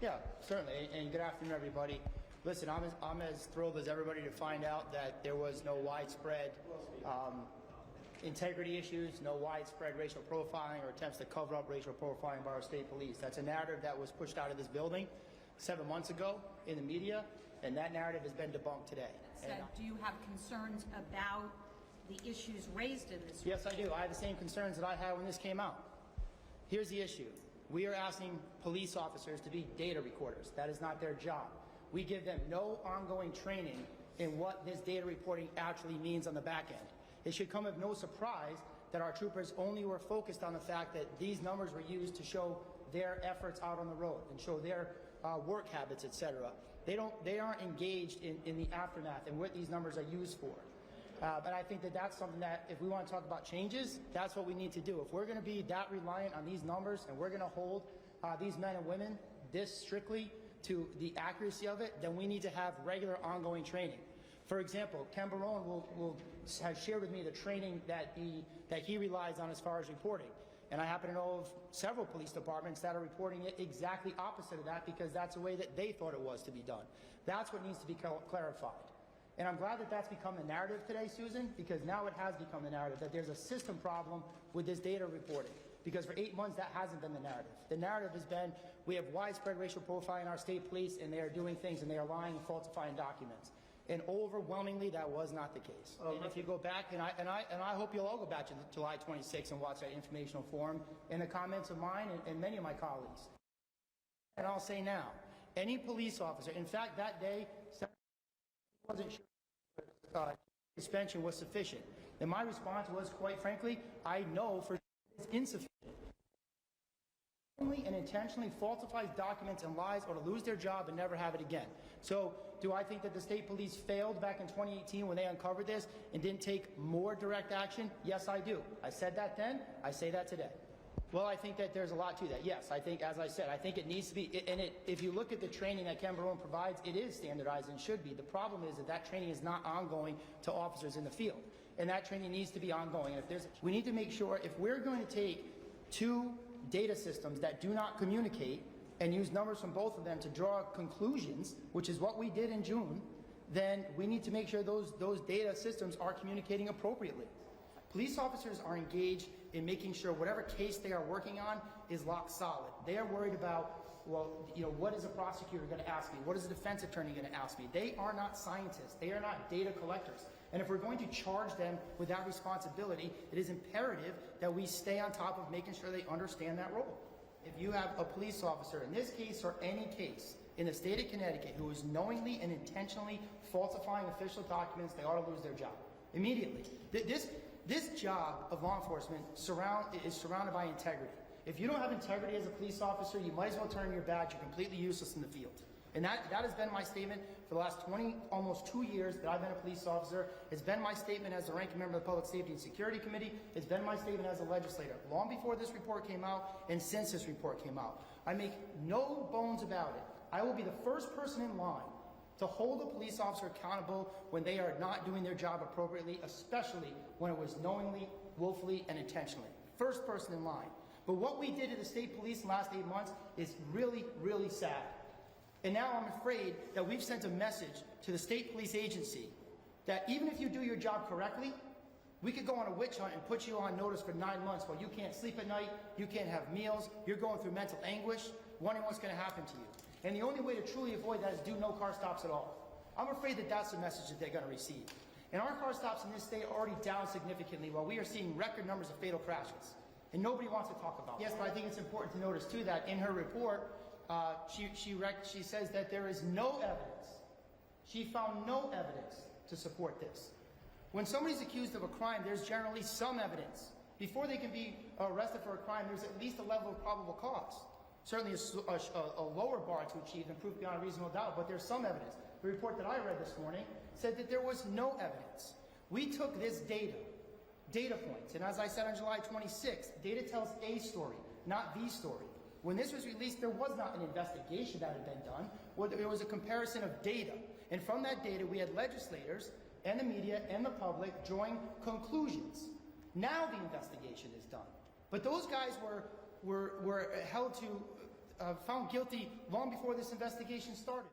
Yeah, certainly, and good afternoon, everybody. Listen, I'm as thrilled as everybody to find out that there was no widespread integrity issues, no widespread racial profiling or attempts to cover up racial profiling by our state police. That's a narrative that was pushed out of this building 7 months ago in the media, and that narrative has been debunked today. Do you have concerns about the issues raised in this? Yes, I do. I have the same concerns that I had when this came out. Here's the issue. We are asking police officers to be data recorders. That is not their job. We give them no ongoing training in what this data reporting actually means on the back end. It should come as no surprise that our troopers only were focused on the fact that these numbers were used to show their efforts out on the road and show their work habits, etc. They aren't engaged in the aftermath and what these numbers are used for. But I think that that's something that if we want to talk about changes, that's what we need to do. If we're going to be that reliant on these numbers and we're going to hold these men and women this strictly to the accuracy of it, then we need to have regular ongoing training. For example, Ken Barone has shared with me the training that he relies on as far as reporting. And I happen to know of several police departments that are reporting it exactly opposite of that because that's the way that they thought it was to be done. That's what needs to be clarified. And I'm glad that that's become the narrative today, Susan, because now it has become the narrative that there's a system problem with this data reporting. Because for 8 months, that hasn't been the narrative. The narrative has been we have widespread racial profiling in our state police, and they are doing things, and they are lying and falsifying documents. And overwhelmingly, that was not the case. And if you go back, and I hope you'll all go back to July 26 and watch that informational forum, and the comments of mine and many of my colleagues. And I'll say now, any police officer, in fact, that day, wasn't sure suspension was sufficient. And my response was, quite frankly, I know for it's insufficient. And intentionally falsifies documents and lies or to lose their job and never have it again. So do I think that the state police failed back in 2018 when they uncovered this and didn't take more direct action? Yes, I do. I said that then. I say that today. Well, I think that there's a lot to that. Yes, I think, as I said, I think it needs to be, and if you look at the training that Ken Barone provides, it is standardized and should be. The problem is that training is not ongoing to officers in the field. And that training needs to be ongoing. We need to make sure if we're going to take two data systems that do not communicate and use numbers from both of them to draw conclusions, which is what we did in June, then we need to make sure those data systems are communicating appropriately. Police officers are engaged in making sure whatever case they are working on is locked solid. They are worried about, well, what is a prosecutor going to ask me? What is a defense attorney going to ask me? They are not scientists. They are not data collectors. And if we're going to charge them with that responsibility, it is imperative that we stay on top of making sure they understand that role. If you have a police officer, in this case or any case, in the state of Connecticut, who is knowingly and intentionally falsifying official documents, they ought to lose their job immediately. This job of law enforcement is surrounded by integrity. If you don't have integrity as a police officer, you might as well turn your badge. You're completely useless in the field. And that has been my statement for the last almost 2 years that I've been a police officer. It's been my statement as the ranking member of the Public Safety and Security Committee. It's been my statement as a legislator, long before this report came out and since this report came out. I make no bones about it. I will be the first person in line to hold a police officer accountable when they are not doing their job appropriately, especially when it was knowingly, willfully, and intentionally. First person in line. But what we did to the state police in the last 8 months is really, really sad. And now I'm afraid that we've sent a message to the state police agency that even if you do your job correctly, we could go on a witch hunt and put you on notice for 9 months while you can't sleep at night, you can't have meals, you're going through mental anguish, wondering what's going to happen to you. And the only way to truly avoid that is do no car stops at all. I'm afraid that that's the message that they're going to receive. And our car stops in this state are already down significantly while we are seeing record numbers of fatal crashes. And nobody wants to talk about it. Yes, but I think it's important to notice too that in her report, she says that there is no evidence. She found no evidence to support this. When somebody's accused of a crime, there's generally some evidence. Before they can be arrested for a crime, there's at least a level of probable cause. Certainly a lower bar to achieve than proof beyond a reasonable doubt, but there's some evidence. The report that I read this morning said that there was no evidence. We took this data points, and as I said on July 26th, data tells a story, not the story. When this was released, there was not an investigation that had been done. There was a comparison of data. And from that data, we had legislators and the media and the public drawing conclusions. Now the investigation is done. But those guys were held to found guilty long before this investigation started.